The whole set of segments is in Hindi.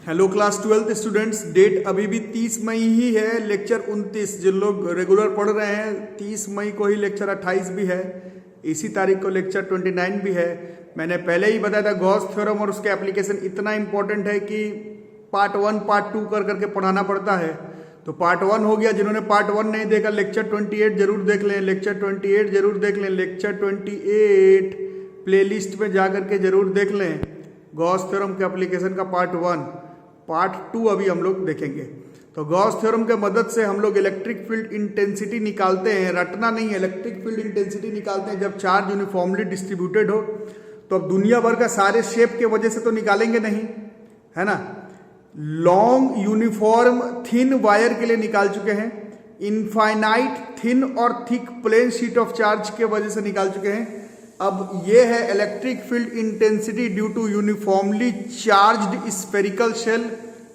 Hello class 12th students, date अभी भी 30 मई ही है। लेक्चर 29 जिन लोग रेगुलर पढ़ रहे हैं 30 मई को ही लेक्चर 28 भी है। इसी तारीख को लेक्चर 29 भी है। मैंने पहले ही बताया था गॉस थ्योरम और उसके एप्लीकेशन इतना इंपॉर्टेंट है कि पार्ट 1 पार्ट 2 कर करके पढ़ाना पड़ता है। तो पार्ट 1 हो गया। जिन्होंने पार्ट 1 नहीं देखा लेक्चर 28 जरूर देख लें, लेक्चर 28 जरूर देख लें, लेक्चर 28 प्लेलिस्ट में जा करके जरूर देख लें। गॉस थ्योरम के एप्लीकेशन का पार्ट 1, पार्ट 2 अभी हम लोग देखेंगे। तो गॉस थ्योरम के मदद से हम लोग इलेक्ट्रिक फील्ड इंटेंसिटी निकालते हैं, रटना नहीं है, इलेक्ट्रिक फील्ड इंटेंसिटी निकालते हैं जब चार्ज यूनिफॉर्मली डिस्ट्रीब्यूटेड हो। तो अब दुनिया भर का सारे शेप के वजह से तो निकालेंगे नहीं, है ना। लॉन्ग यूनिफॉर्म थिन वायर के लिए निकाल चुके हैं, इनफाइनाइट थिन और thick plane sheet of charge के वजह से निकाल चुके हैं। अब ये है electric field intensity due to uniformly charged spherical shell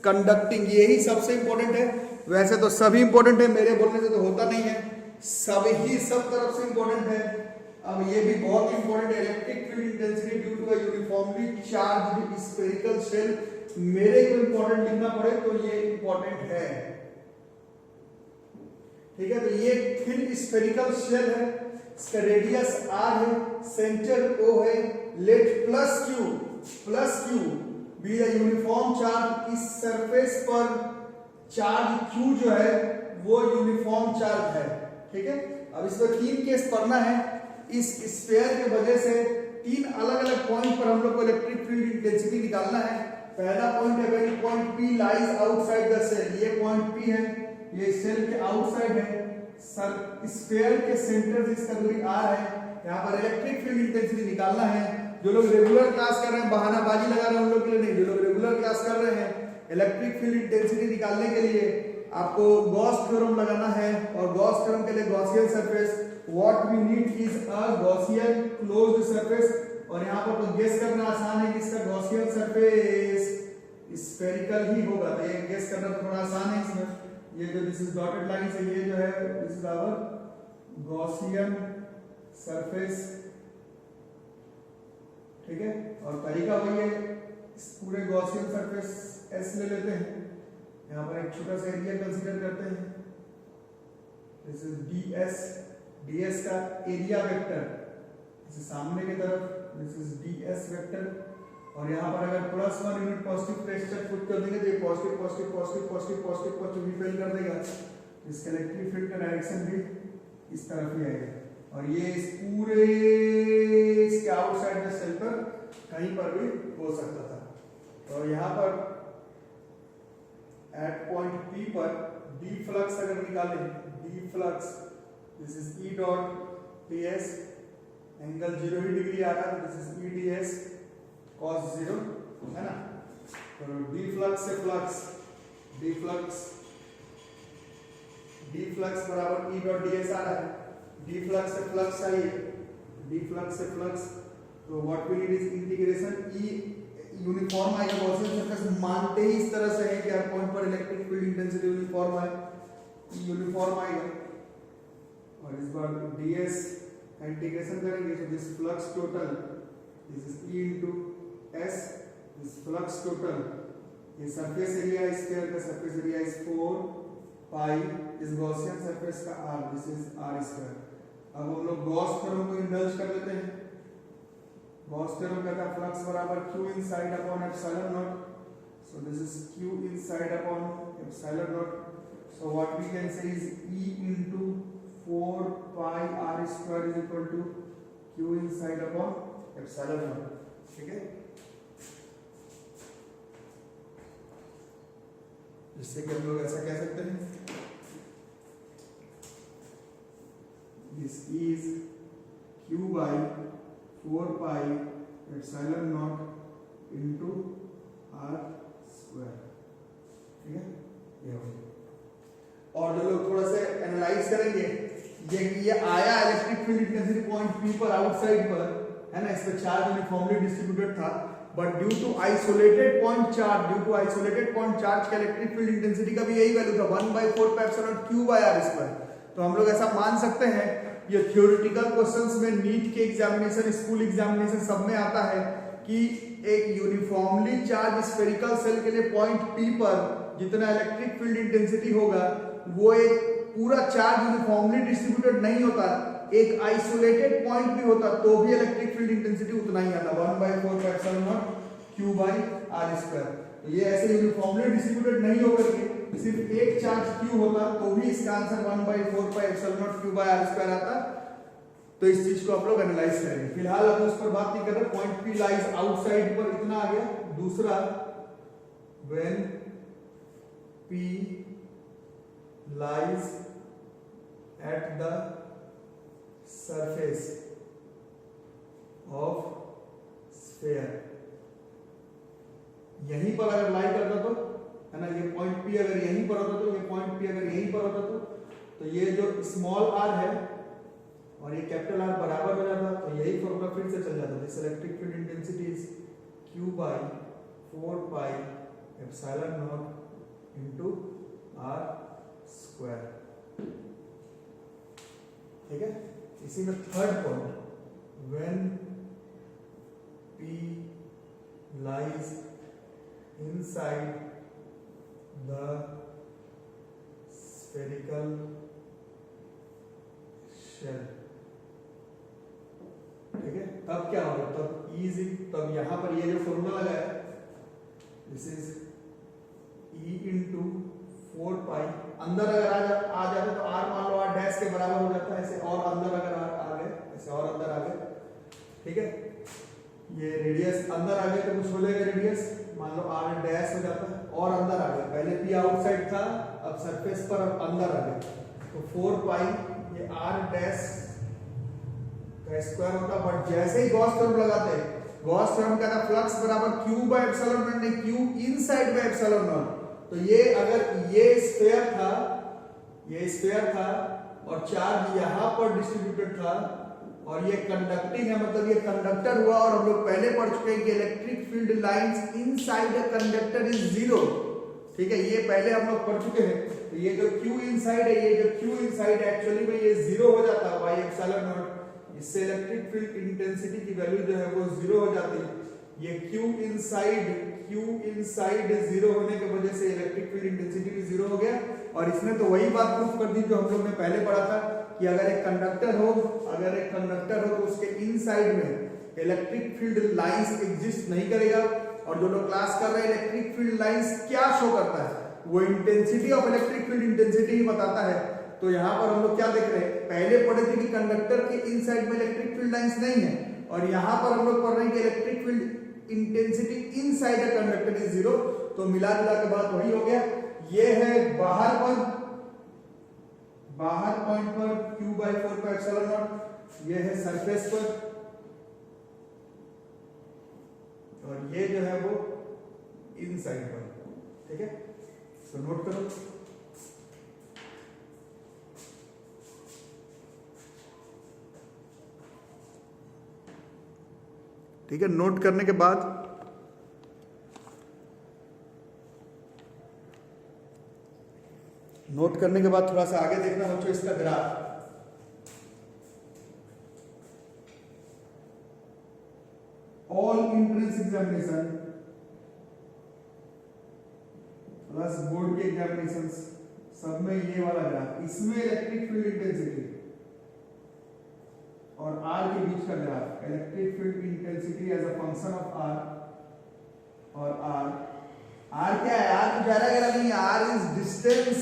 conducting. यही सबसे इंपॉर्टेंट है। वैसे तो सभी इंपॉर्टेंट है, मेरे बोलने से तो होता नहीं है, सब तरफ से इंपॉर्टेंट है। अब ये भी बहुत इंपॉर्टेंट है, electric field intensity due to a uniformly charged spherical shell. मेरे को इंपॉर्टेंट लिखना पड़े तो ये इंपॉर्टेंट है, ठीक है। तो ये थिन स्फेरिकल शेल है, इसका रेडियस r है, सेंटर O है। Late plus Q be the uniform charge. इस सरफेस पर चार्ज Q जो है वो यूनिफॉर्म चार्ज है, ठीक है। अब इसमें 3 केस पढ़ना है। इस स्फीयर के वजह से 3 अलग अलग पॉइंट पर हम लोग को इलेक्ट्रिक फील्ड इंटेंसिटी निकालना है। पहला पॉइंट है when point P lies outside the shell. ये पॉइंट P है, ये सेल के आउटसाइड है। स्फीयर के सेंटर से इसका दूरी r है। यहाँ पर इलेक्ट्रिक फील्ड इंटेंसिटी निकालना है। जो लोग रेगुलर क्लास कर रहे हैं, बहानाबाजी लगा रहे हैं उन लोग के लिए नहीं। जो लोग रेगुलर क्लास कर रहे हैं, इलेक्ट्रिक फील्ड इंटेंसिटी निकालने के लिए आपको गॉस थ्योरम लगाना है। और गॉस थ्योरम के लिए Gaussian surface, what we need is a Gaussian closed surface. और यहाँ पर तो गेस करना आसान है कि इसका गॉसियन सरफेस स्फेरिकल ही होगा। तो ये गेस करना तो थोड़ा आसान है। इसमें ये जो दिस इज डॉटेड लाइन से ये जो है this is our Gaussian surface, ठीक है। और तरीका वही है, इस पूरे गॉसियन सरफेस S ले लेते हैं। यहाँ पर एक छोटा सा एरिया कंसीडर करते हैं, दिस इज ds का एरिया वेक्टर, इसे सामने की तरफ दिस इज ds वेक्टर। और यहाँ पर अगर +1 यूनिट पॉजिटिव प्रेशर पुट कर देंगे तो ये positive positive positive positive positive positive repel कर देगा। इसका इलेक्ट्रिक फील्ड का डायरेक्शन भी इस तरफ ही आएगा। और ये इस पूरे इसके आउटसाइड में सेल पर कहीं पर भी हो सकता था। तो यहाँ पर एट पॉइंट P पर d फ्लक्स अगर निकालें, d flux this is E dot ds, angle 0 ही डिग्री आ रहा है, this is E ds cos 0, है ना। तो d फ्लक्स से फ्लक्स, d फ्लक्स बराबर E डॉट ds आ रहा है। d फ्लक्स से फ्लक्स चाहिए, d फ्लक्स से फ्लक्स, तो what we need is integration E uniform आएगा गॉसियन सरफेस। मानते ही इस तरह से है कि हर पॉइंट पर इलेक्ट्रिक फील्ड इंटेंसिटी यूनिफॉर्म है, यूनिफॉर्म आएगा। और इस बार ds का इंटीग्रेशन करेंगे तो this flux total this is E into S, this flux total, ये सरफेस एरिया स्फीयर का सरफेस एरिया इज 4 पाई इस गॉसियन सरफेस का r, this is r square. अब हम लोग गॉस थ्योरम को इंडल्ज कर लेते हैं। गॉस थ्योरम कहता है फ्लक्स बराबर q inside upon epsilon nought. So this is q inside upon epsilon nought. So what we can say is E into 4 pi r square is equal to q inside upon epsilon nought, ठीक है। जिससे कि हम लोग ऐसा कह सकते हैं this is q by 4 pi epsilon not into r square, ठीक है। ये हो गया। और जो लोग थोड़ा सा एनालाइज करेंगे, ये आया electric field intensity point P पर आउटसाइड पर, है ना। इस पर चार्ज यूनिफॉर्मली डिस्ट्रीब्यूटेड था, but due to isolated point charge का इलेक्ट्रिक फील्ड इंटेंसिटी का भी यही वैल्यू था 1/4 pi epsilon q by r square. तो हम लोग ऐसा मान सकते हैं, ये थ्योरेटिकल क्वेश्चंस में नीट के एग्जामिनेशन, स्कूल एग्जामिनेशन सब में आता है कि एक यूनिफॉर्मली चार्ज स्फेरिकल सेल के लिए पॉइंट P पर जितना इलेक्ट्रिक फील्ड इंटेंसिटी होगा वो एक पूरा चार्ज यूनिफॉर्मली डिस्ट्रीब्यूटेड नहीं होता, एक आइसोलेटेड पॉइंट भी होता तो भी इलेक्ट्रिक फील्ड इंटेंसिटी उतना ही आता 1/4 Q by R स्क्वायर। तो ये ऐसे यूनिफॉर्मली डिस्ट्रीब्यूटेड नहीं होकर के सिर्फ एक चार्ज Q होता तो भी इसका answer 1/4 Q by R square आता। तो इस चीज को आप लोग एनालाइज करेंगे। फिलहाल हम उस पर बात नहीं कर रहे, पॉइंट P लाइज आउटसाइड पर इतना आ गया। दूसरा, when P lies at the surface of sphere, यहीं पर अगर लाई करता तो है ना, ये पॉइंट P अगर यहीं पर होता तो, ये पॉइंट P अगर यहीं पर होता तो ये जो स्मॉल r है और ये कैपिटल R बराबर हो जाता, तो यही फॉर्मूला फिर से चल जाता। This electric field intensity is Q by 4 pi epsilon naught into R square. ठीक है, इसी में third point, when P lies inside the spherical shell, ठीक है, तब क्या होगा, तब इजी, तब यहां पर ये जो फॉर्मूला लगा है दिस इज E इंटू 4 पाई, अंदर अगर आ जाता तो R मान लो R डैश के बराबर हो जाता है ऐसे, और अंदर अगर आ गए ऐसे और अंदर आ गए, ठीक है, ये रेडियस अंदर आ गए तो कुछ हो जाएगा रेडियस, मान लो R डैश हो जाता है और अंदर आ गए, पहले P आउटसाइड था अब सरफेस पर, अब अंदर आ गए तो 4 पाई ये R डैश का स्क्वायर होता। बट जैसे ही गॉस थ्योरम लगाते हैं, गॉस थ्योरम का था फ्लक्स बराबर Q बाय एप्सिलॉन नॉट, नहीं Q inside by epsilon not. तो ये अगर ये स्फीयर था, ये स्फीयर था और चार्ज यहां पर डिस्ट्रीब्यूटेड था और ये कंडक्टिंग है, मतलब ये कंडक्टर हुआ, और हम लोग पहले पढ़ चुके हैं कि electric field lines inside a conductor is zero, ठीक है, ये पहले हम लोग पढ़ चुके हैं। तो ये जो Q इनसाइड है, ये जो Q इनसाइड एक्चुअली में ये जीरो हो जाता है बाय एप्सिलॉन नॉट, इससे इलेक्ट्रिक फील्ड इंटेंसिटी की वैल्यू जो है वो जीरो हो जाती है। ये Q इनसाइड जीरो होने की वजह से इलेक्ट्रिक फील्ड इंटेंसिटी भी जीरो हो गया। और इसने तो वही बात प्रूफ कर दी जो हम लोग ने पहले पढ़ा था कि अगर एक कंडक्टर हो तो उसके इनसाइड में इलेक्ट्रिक फील्ड लाइंस एग्जिस्ट नहीं करेगा। और जो लोग क्लास कर रहे हैं इलेक्ट्रिक फील्ड लाइंस क्या शो करता है, वो intensity of electric field intensity ही बताता है। तो यहाँ पर हम लोग क्या देख रहे हैं, पहले पढ़े थे कि कंडक्टर के इनसाइड में इलेक्ट्रिक फील्ड लाइंस नहीं है, और यहाँ पर हम लोग पढ़ रहे हैं कि electric field intensity inside a conductor is zero. तो मिला जुला के बात वही हो गया। ये है बाहर पॉइंट पर Q by 4 pi epsilon nought, ये है सरफेस पर, और ये जो है वो इनसाइड पर, ठीक है। तो नोट करो, ठीक है। नोट करने के बाद थोड़ा सा आगे देखना बच्चों, इसका graph. All entrance examination plus board के एग्जामिनेशन सब में ये वाला ग्राफ, इसमें इलेक्ट्रिक फील्ड इंटेंसिटी और R के बीच का graph, electric field intensity as a function of R, और R क्या है, R तो ज्यादा गहरा नहीं है, R is distance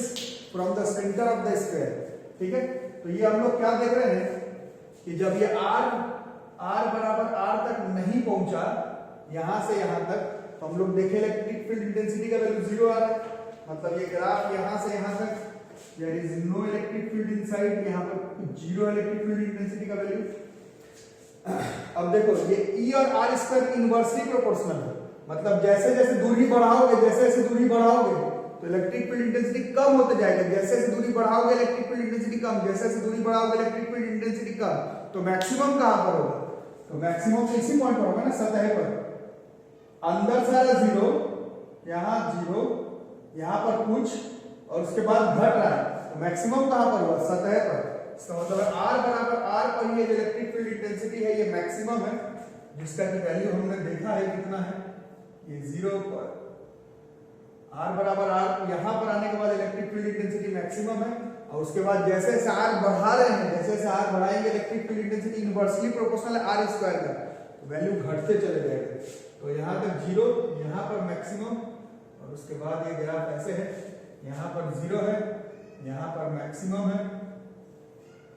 from the centre of the sphere, ठीक है। तो ये हम लोग क्या देख रहे हैं कि जब ये R बराबर R तक नहीं पहुंचा, यहां से यहां तक, तो हम लोग देखे इलेक्ट्रिक फील्ड इंटेंसिटी का वैल्यू जीरो आ रहा है, मतलब ये ग्राफ यहां से यहां तक there is no electric field inside, यहाँ पर जीरो इलेक्ट्रिक फील्ड इंटेंसिटी का वैल्यू। अब देखो ये E और R स्क्वायर इनवर्सली प्रोपोर्शनल है, मतलब जैसे जैसे दूरी बढ़ाओगे तो इलेक्ट्रिक फील्ड इंटेंसिटी कम होते जाएगा, जैसे जैसे दूरी बढ़ाओगे इलेक्ट्रिक फील्ड इंटेंसिटी कम, जैसे जैसे दूरी बढ़ाओगे इलेक्ट्रिक फील्ड इंटेंसिटी कम। तो मैक्सिमम कहां पर होगा, तो मैक्सिमम तो इसी पॉइंट पर होगा ना, सतह पर। अंदर सारा जीरो, यहाँ जीरो, यहाँ पर कुछ, और उसके बाद घट रहा है, तो मैक्सिमम कहां पर हुआ, सतह पर। इसका मतलब R बराबर R पर ये इलेक्ट्रिक फील्ड इंटेंसिटी है, ये मैक्सिमम है। जिसका की वैल्यू हमने देखा है कितना है, ये 0 पर R बराबर R, यहाँ पर आने के बाद इलेक्ट्रिक फील्ड इंटेंसिटी मैक्सिमम है, और उसके बाद जैसे जैसे R बढ़ा रहे हैं, जैसे जैसे R बढ़ाएंगे electric field intensity inversely proportional है R स्क्वायर का, तो वैल्यू घटते चले जाएगा। तो यहाँ तक 0, यहाँ पर मैक्सिमम, और उसके बाद ये ग्राफ ऐसे है, यहाँ पर 0 है, यहाँ पर मैक्सिमम है,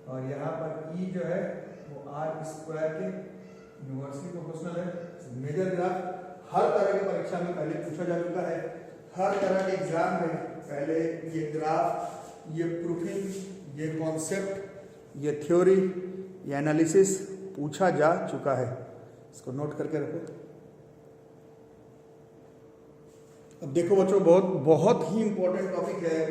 और यहाँ पर E जो है वो R स्क्वायर के इनवर्सली प्रोपोर्शनल है। मेजर ग्राफ हर तरह की परीक्षा में पहले पूछा जा चुका है, हर तरह के एग्जाम में पहले ये ग्राफ, ये प्रूफिंग, ये कॉन्सेप्ट, ये थ्योरी, ये एनालिसिस पूछा जा चुका है। इसको नोट करके रखो। अब देखो बच्चों, बहुत ही इंपॉर्टेंट टॉपिक है।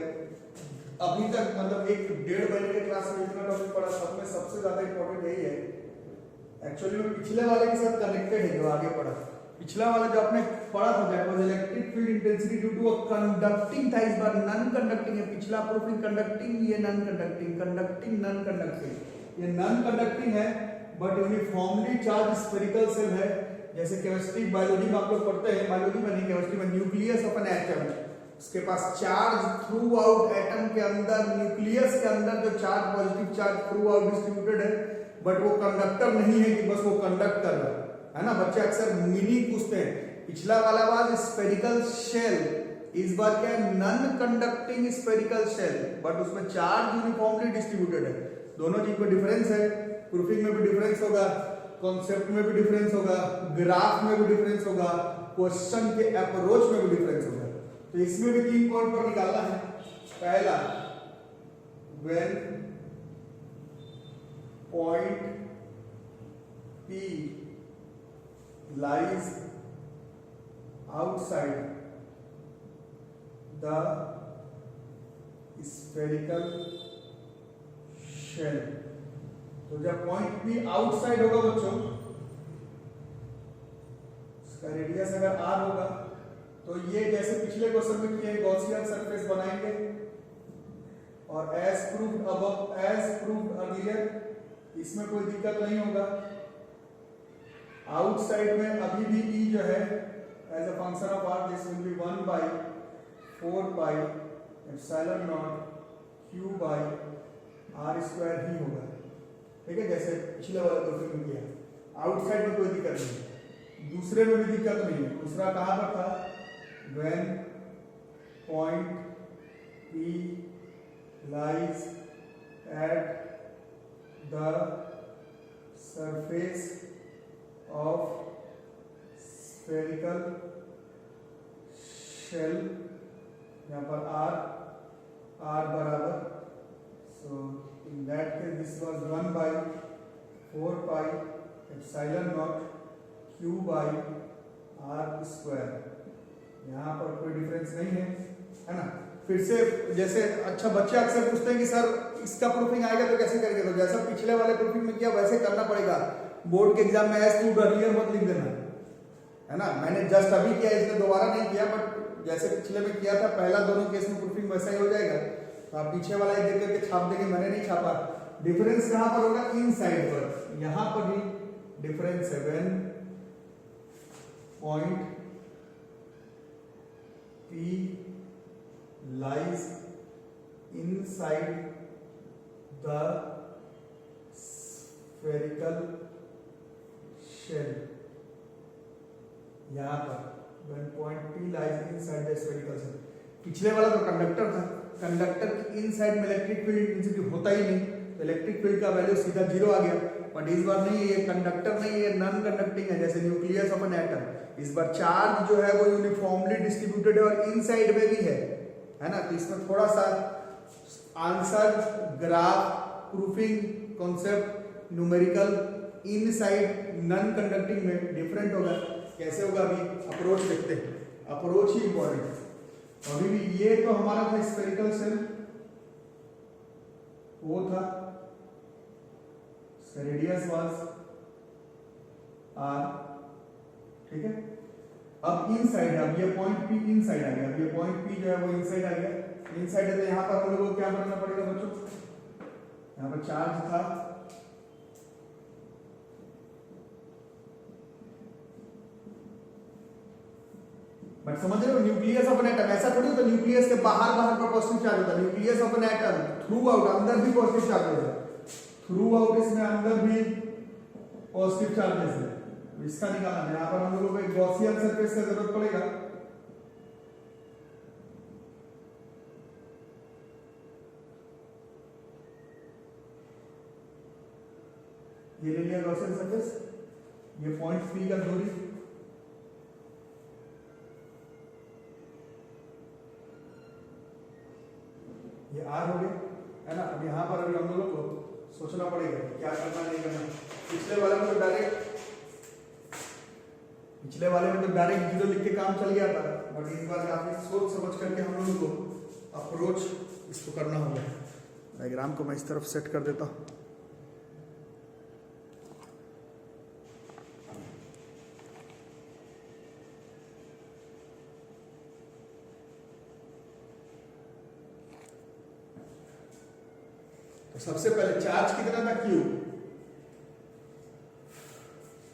अभी तक मतलब 1-1.5 महीने के क्लास में जितना टॉपिक पढ़ा, सब में सबसे ज्यादा इंपॉर्टेंट यही है। एक्चुअली में पिछले वाले के साथ कनेक्टेड है जो आगे पढ़ा। पिछला वाला जो आपने पढ़ा था that was electric field intensity due to a conducting था, इस बार नॉन कंडक्टिंग है। पिछला प्रूफिंग कंडक्टिंग, ये non conducting, conducting non conducting. ये नॉन कंडक्टिंग है but uniformly charge spherical shell है। जैसे केमिस्ट्री बायोलॉजी में आप लोग पढ़ते हैं, बायोलॉजी में नहीं केमिस्ट्री में, न्यूक्लियस ऑफ एन एटम, उसके पास चार्ज थ्रू आउट एटम के अंदर, न्यूक्लियस के अंदर जो charge positive charge through out distributed है, बट वो कंडक्टर नहीं है कि बस वो कंडक्ट कर रहा है ना। बच्चे अक्सर मीनिंग पूछते हैं। पिछला वाला बात स्फेरिकल शेल, इस बार क्या है, non conducting spherical shell, but उसमें चार्ज यूनिफॉर्मली डिस्ट्रीब्यूटेड है। दोनों चीज में डिफरेंस है। प्रूफिंग में भी डिफरेंस होगा, कॉन्सेप्ट में भी डिफरेंस होगा, ग्राफ में भी डिफरेंस होगा, क्वेश्चन के अप्रोच में भी डिफरेंस होगा। तो इसमें भी 3 पॉइंट पर निकालना है। पहला, when point P lies outside the spherical shell, तो जब पॉइंट P आउटसाइड होगा बच्चों, इसका रेडियस अगर R होगा, तो ये जैसे पिछले क्वेश्चन में किए गॉसियन सरफेस बनाएंगे, और as proved above as proved earlier, इसमें कोई दिक्कत नहीं होगा। आउटसाइड में अभी भी E जो है as a function of R, this will be 1/4 pi epsilon naught Q by R square ही होगा। ठीक है, जैसे पिछले वाले क्वेश्चन में किया। आउटसाइड में कोई दिक्कत नहीं, दूसरे में भी दिक्कत नहीं है। दूसरा कहां पर था, when point P lies at the surface of spherical shell, यहाँ पर R बराबर, so in that case this was 1/4 pi epsilon naught Q by R square। यहाँ पर कोई डिफरेंस नहीं है ना। फिर से जैसे अच्छा बच्चे अक्सर पूछते हैं कि सर इसका प्रूफिंग आएगा तो कैसे करेंगे, तो जैसा पिछले वाले प्रूफिंग में किया वैसे करना पड़ेगा। बोर्ड के एग्जाम में एज प्रूव्ड अर्लियर मत लिख देना, है ना। मैंने जस्ट अभी किया, इसलिए दोबारा नहीं किया, बट जैसे पिछले में किया था पहला, दोनों केस में प्रूफिंग वैसा ही हो जाएगा। तो आप पीछे वाला ही देख करके छाप देंगे, मैंने नहीं छापा। डिफरेंस कहां पर होगा, इन साइड पर, यहां पर ही डिफरेंस है। When point P lies inside the spherical shell, यहाँ पर when point P lies inside the spherical shell। पिछले वाला तो कंडक्टर था, कंडक्टर की इनसाइड में इलेक्ट्रिक फील्ड इंटेंसिटी होता ही नहीं, तो इलेक्ट्रिक फील्ड का वैल्यू सीधा 0 आ गया। बट इस बार नहीं, ये कंडक्टर नहीं, ये नॉन कंडक्टिंग है, जैसे न्यूक्लियस ऑफ एन एटम। इस बार चार्ज जो है वो यूनिफॉर्मली डिस्ट्रीब्यूटेड है और इनसाइड में भी है ना। तो इसमें थोड़ा सा answer, graph, proofing, concept, numerical, inside, non conducting में डिफरेंट होगा। कैसे होगा अभी अप्रोच देखते हैं, अप्रोच ही इंपॉर्टेंट। अभी भी ये तो हमारा था स्फेरिकल सेल, वो था रेडियस वाज R, ठीक है। अब इनसाइड, अब ये पॉइंट P इनसाइड आ गया, अब ये पॉइंट P जो है वो इनसाइड आ गया। इनसाइड है तो यहाँ पर हम लोगों को क्या करना पड़ेगा बच्चों, यहाँ पर चार्ज था, बट समझ रहे हो, न्यूक्लियस ऑफ एन एटम ऐसा थोड़ी होता, न्यूक्लियस के बाहर बाहर का पॉजिटिव चार्ज होता है। Nucleus of an atom through out, अंदर भी पॉजिटिव चार्ज होता है, थ्रू आउट इसमें अंदर भी पॉजिटिव चार्जेस है। इसका निकालना है, यहाँ पर हम लोगों को एक गॉसियन सरफेस का जरूरत पड़ेगा। ये ले लिया गॉसियन सरफेस, ये पॉइंट पी का दूरी, ये आर हो गया है ना। अब यहाँ पर अभी हम लोगों को सोचना पड़ेगा क्या करना नहीं करना। पिछले वाले में तो डायरेक्ट जीरो लिख के काम चल गया था, बट इस बार काफी सोच समझ करके हम लोगों को अप्रोच इसको करना होगा। डायग्राम को मैं इस तरफ सेट कर देता हूँ। तो सबसे पहले चार्ज कितना था, क्यू,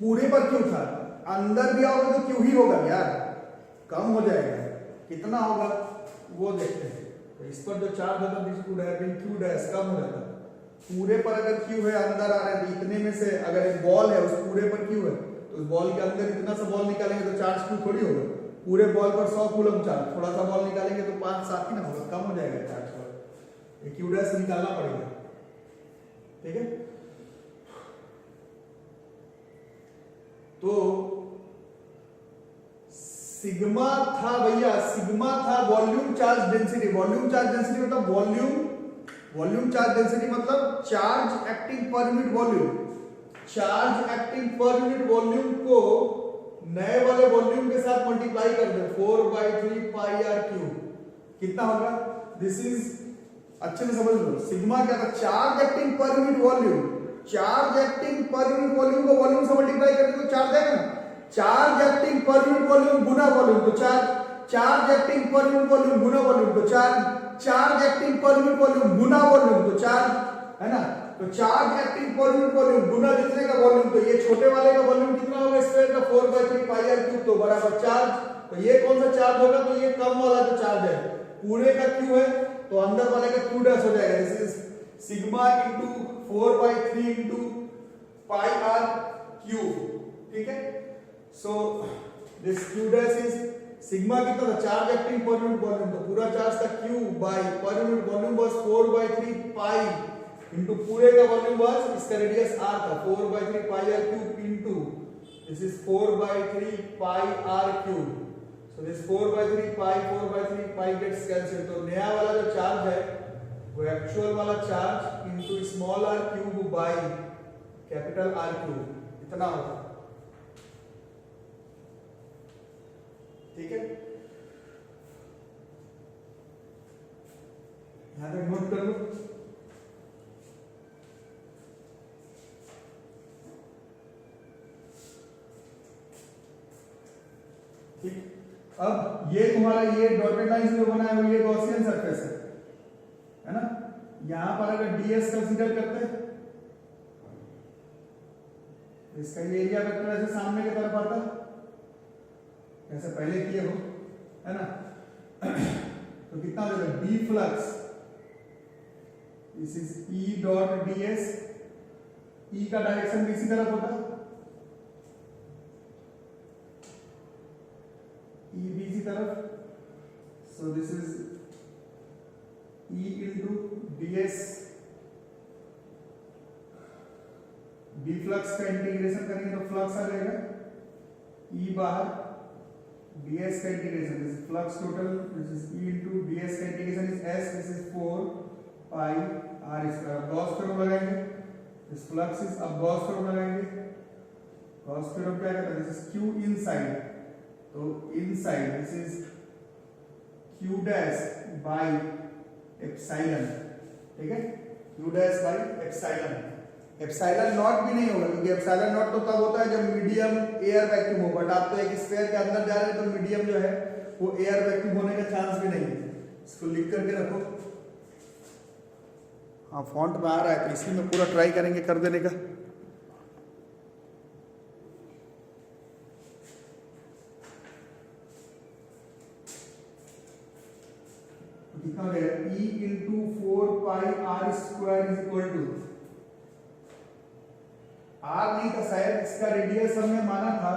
पूरे पर क्यू था, अंदर भी आओगे तो क्यू ही होगा यार, कम हो जाएगा, कितना होगा वो देखते हैं। तो इस पर जो चार्ज होता है क्यू डैश कम हो जाता है। पूरे पर अगर क्यू है, अंदर आ रहा है, तो इतने में से अगर एक बॉल है उस पूरे पर क्यू है, तो उस बॉल के अंदर इतना सा बॉल निकालेंगे तो चार्ज क्यू थोड़ी होगा। पूरे बॉल पर 100 कूलम चार्ज, थोड़ा सा बॉल निकालेंगे तो 5-7 ही ना होगा, कम हो जाएगा चार्ज पर। क्यू डैश निकालना पड़ेगा, ठीक है। तो सिग्मा था भैया, सिग्मा था volume charge density. Volume charge density मतलब वॉल्यूम चार्ज डेंसिटी मतलब charge acting per unit volume. Charge acting per unit volume को नए वाले वॉल्यूम के साथ मल्टीप्लाई कर दो, 4/3 पाई आर क्यूब, कितना होगा? दिस इज, अच्छे से समझ लो, सिग्मा क्या था, charge acting per unit volume. Charge acting per unit volume को वॉल्यूम से मल्टीप्लाई करके तो चार्ज आएगा ना। Charge acting per unit volume गुना वॉल्यूम तो charge acting per unit volume गुना वॉल्यूम तो charge acting per unit volume गुना वॉल्यूम तो चार्ज, है ना। तो charge acting per unit volume गुना जितने का वॉल्यूम, तो ये छोटे वाले का वॉल्यूम कितना होगा स्क्वायर का, 4/3 पाई आर क्यूब, तो बराबर चार्ज। तो ये कौन सा चार्ज होगा, तो ये कम वाला जो चार्ज है, पूरे का क्यू है तो अंदर वाले का क्यू डैश हो जाएगा। This is sigma into 4/3 into pi R cube, ठीक है। So this Q dash is sigma कितना था, charge acting per unit volume, तो पूरा चार्ज था Q by per unit volume was 4/3 pi into पूरे का वॉल्यूम वाज, इसका रेडियस आर था, 4/3 pi R cube into this is 4/3 pi R cube. So this 4/3 pi gets cancelled। तो नया वाला जो चार्ज है वो एक्चुअल वाला charge into small R cube by capital R cube, इतना होगा, ठीक है। यहां तक नोट कर लो। ठीक, अब ये तुम्हारा ये डॉटेड लाइन से बना है ये गॉसियन सरफेस है ना। यहां पर अगर ds कंसीडर करते हैं, इसका ये एरिया वेक्टर ऐसे सामने की तरफ आता है, जैसे पहले किए हो, है ना। तो कितना देगा, d flux, this is E dot ds, E का डायरेक्शन भी इसी तरफ होता है, E भी इसी तरफ। सो this is E into ds, d flux का इंटीग्रेशन करेंगे तो फ्लक्स आ जाएगा, E बाहर, ds का integration, this flux total, this is E into ds का integration is s, this is 4 pi r square. Gauss theorem लगाएंगे, दिस फ्लक्स इज, अब गॉस थ्योरम लगाएंगे, गॉस थ्योरम क्या कहता है, दिस इज q इनसाइड, तो inside this is q dash by epsilon, ठीक है, q dash by epsilon. Epsilon not भी नहीं होगा, क्योंकि एप्सिलॉन नॉट तो तब होता है जब मीडियम एयर वैक्यूम हो, बट आप तो एक स्फीयर के अंदर जा रहे हैं तो मीडियम जो है वो एयर वैक्यूम होने का चांस भी नहीं है। इसको लिख करके रखो। हाँ, फॉन्ट में आ रहा है तो इसी में पूरा ट्राई करेंगे कर देने का। कितना हो जाएगा E into 4πr² is equal to, r नहीं था शायद, इसका रेडियस हमने माना था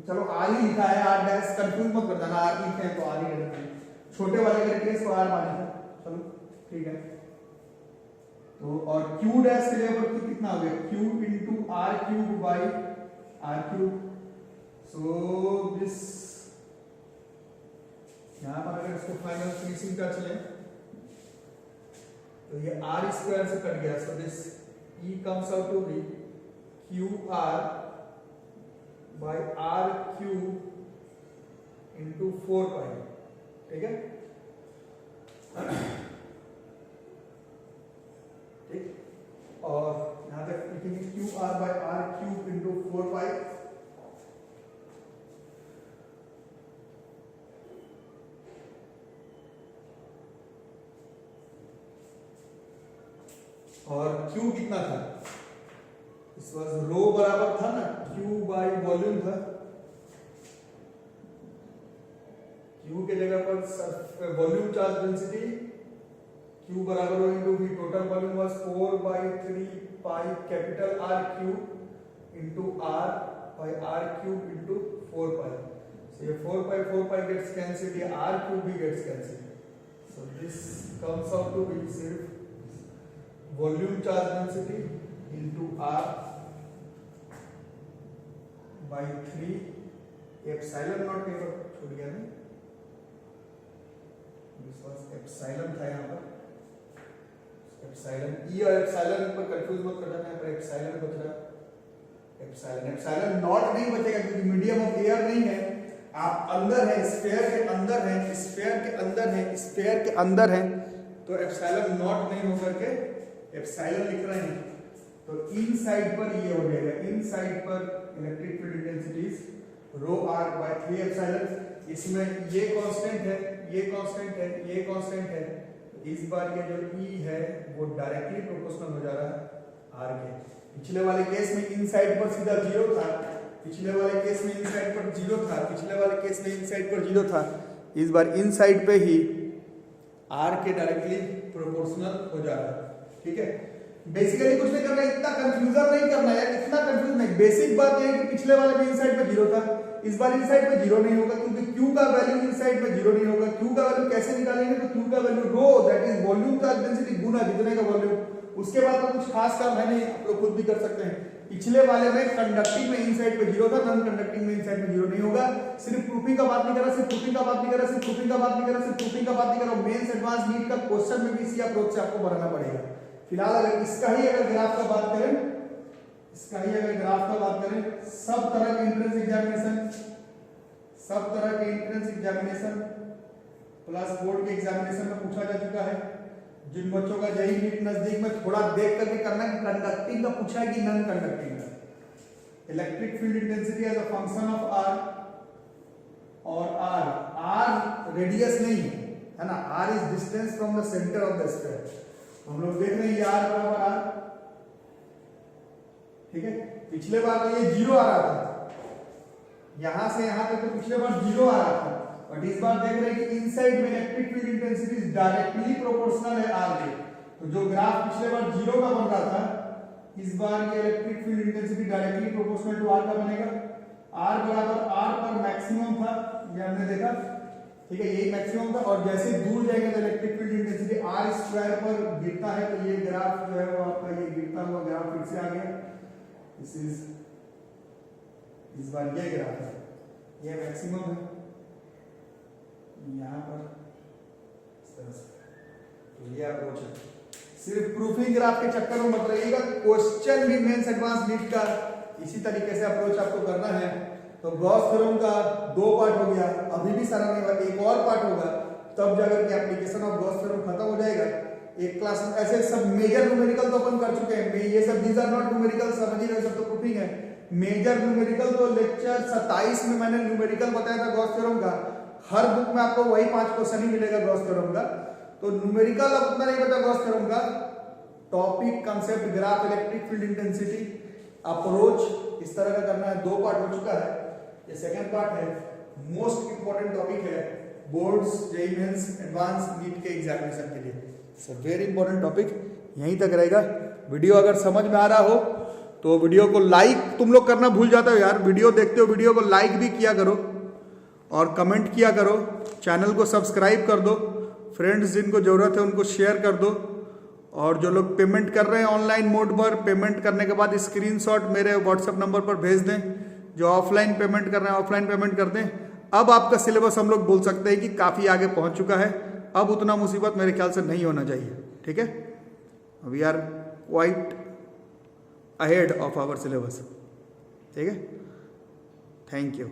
चलो r ही लिखा है, r डैश कंफ्यूज मत कर देना, r लिखे हैं तो r ही रहना है, छोटे वाले का रेडियस को r माना था, चलो ठीक है। तो और q डैश के लिए पर कितना हो गया q into r³ by r³, so this यहां पर अगर इसको फाइनल फिनिशिंग का चले तो ये r² से कट गया, so this E comes out to be QR by r³ into 4π, ठीक है ठीक, और यहां तक लिखेंगे QR बाई r³ इंटू 4π, और Q कितना था, इस वाज रो बराबर था ना Q बाई वॉल्यूम था, Q के जगह पर वॉल्यूम चार्ज डेंसिटी Q बराबर हो into V, total volume was 4/3π capital R³ into R by R³ into 4π, so ये 4π गेट्स कैंसिल्ड, ये R³ भी gets cancelled, so this comes out to be सिर्फ volume charge density into R by 3 epsilon naught के ऊपर छूट गया नहीं, दिस वाज एप्सिलॉन था यहाँ पर, एप्सिलॉन E और एप्सिलॉन पर कंफ्यूज मत करना, यहाँ पर एप्सिलॉन बच रहा, एप्सिलॉन नॉट नहीं बचेगा क्योंकि मीडियम ऑफ एयर नहीं है, आप अंदर है स्फीयर के अंदर है, स्फीयर के अंदर है, स्फीयर के अंदर है, तो एप्सिलॉन नॉट नहीं होकर के एप्सिलॉन लिख रहे हैं, तो इन साइड पर ये हो जाएगा, इन साइड पर इलेक्ट्रिक फील्ड इंटेंसिटीज रो r बाय 3 एप्सिलॉन, इसमें ये कांस्टेंट है, ये कांस्टेंट है, ये कांस्टेंट है, इस बार ये जो E है वो डायरेक्टली प्रोपोर्शनल हो जा रहा है r के, पिछले वाले केस में इन साइड पर सीधा 0 था, पिछले वाले केस में इन साइड पर 0 था, पिछले वाले केस में इन साइड पर 0 था, इस बार इन साइड पे ही r के डायरेक्टली प्रोपोर्शनल हो जा रहा है, ठीक है। बेसिकली कुछ नहीं करना है, इतना कंफ्यूजन नहीं करना है, इतना कंफ्यूज नहीं, बेसिक बात यह है कि पिछले वाले में इन साइड पे 0 था, इस बार इन साइड पे 0 नहीं होगा क्योंकि Q का वैल्यू इन साइड पे 0 नहीं होगा, Q का वैल्यू कैसे निकालेंगे, तो Q का value rho that is volume charge density गुना जितने का वॉल्यूम, उसके बाद तो कुछ खास काम है नहीं, आप लोग खुद भी कर सकते हैं। पिछले वाले में कंडक्टिंग में इन साइड पे 0 था, नॉन कंडक्टिंग में इन साइड पे 0 नहीं होगा, सिर्फ प्रूफिंग का बात नहीं कर रहा, सिर्फ प्रूफिंग का बात नहीं कर रहा, सिर्फ प्रूफिंग का बात नहीं कर रहा, सिर्फ प्रूफिंग का बात नहीं कर रहा, मेंस एडवांस नीट का क्वेश्चन में भी इसी अप्रोच से आपको बनाना पड़ेगा। फिलहाल अगर इसका ही अगर ग्राफ का बात करें, इसका ही अगर ग्राफ का बात करें, सब तरह के एंट्रेंस एग्जामिनेशन, सब तरह के एंट्रेंस एग्जामिनेशन प्लस बोर्ड के एग्जामिनेशन में पूछा जा चुका है। जिन बच्चों का जेईई नीट नजदीक में थोड़ा देख करके करना है कि कंडक्टिंग का पूछा है कि नॉन कंडक्टिंग का, electric field intensity as a function of r, और r रेडियस नहीं है ना, r is distance from the centre of the sphere, हम लोग देख रहे हैं r बराबर r, ठीक है। पिछले बार तो ये 0 आ रहा था, यहां से यहां तक तो पिछले बार 0 आ रहा था, बट इस बार देख रहे हैं कि इनसाइड में electric field intensity directly proportional है r के, तो जो ग्राफ पिछले बार 0 का बन रहा था, इस बार ये electric field intensity directly proportional to r का बनेगा, r बराबर r पर मैक्सिमम था, ये हमने देखा, ठीक है, यही मैक्सिमम था, और जैसे दूर जाएगा तो इलेक्ट्रिक फील्ड इंटेंसिटी r² पर गिरता है, तो ये ग्राफ जो है वो आपका ये गिरता हुआ ग्राफ फिर से आ गया, दिस इज, इस बार ये ग्राफ है, ये मैक्सिमम है यहाँ पर इस तरह से, तो ये अप्रोच है। सिर्फ प्रूफिंग ग्राफ के चक्कर में मत रहिएगा, क्वेश्चन भी मेंस एडवांस नीट का इसी तरीके से अप्रोच आपको करना है। तो गॉस थ्योरम का 2 पार्ट हो गया, अभी भी सारा नहीं हुआ, एक और पार्ट होगा, तब जाकर के एप्लीकेशन ऑफ गॉस थ्योरम खत्म हो जाएगा। एक क्लास में ऐसे सब मेजर न्यूमेरिकल तो अपन कर चुके हैं, ये सब दीज आर नॉट न्यूमेरिकल, समझ ही रहे, सब तो प्रूफिंग है। मेजर न्यूमेरिकल तो लेक्चर 27 में मैंने न्यूमेरिकल बताया था गॉस थ्योरम का, हर बुक में आपको वही 5 क्वेश्चन ही मिलेगा गॉस थ्योरम का, तो न्यूमेरिकल अब उतना नहीं बचा गॉस थ्योरम का। Topic, concept, graph, electric field intensity, approach, इस तरह का करना है, 2 पार्ट हो चुका है। ये सेकंड पार्ट है, मोस्ट इंपॉर्टेंट टॉपिक है boards, JEE mains, advance, NEET के एग्जामिनेशन के लिए। It's a very important topic, यहीं तक रहेगा। वीडियो अगर समझ में आ रहा हो तो वीडियो को लाइक, तुम लोग करना भूल जाते हो यार, वीडियो देखते हो वीडियो को लाइक भी किया करो और कमेंट किया करो, चैनल को सब्सक्राइब कर दो, फ्रेंड्स जिनको ज़रूरत है उनको शेयर कर दो, और जो लोग पेमेंट कर रहे हैं ऑनलाइन मोड पर, पेमेंट करने के बाद स्क्रीनशॉट मेरे व्हाट्सएप नंबर पर भेज दें। जो ऑफलाइन पेमेंट कर रहे हैं ऑफलाइन पेमेंट कर दें। अब आपका सिलेबस हम लोग बोल सकते हैं कि काफ़ी आगे पहुंच चुका है, अब उतना मुसीबत मेरे ख्याल से नहीं होना चाहिए। ठीक है, we are quite ahead of our syllabus. ठीक है, थैंक यू।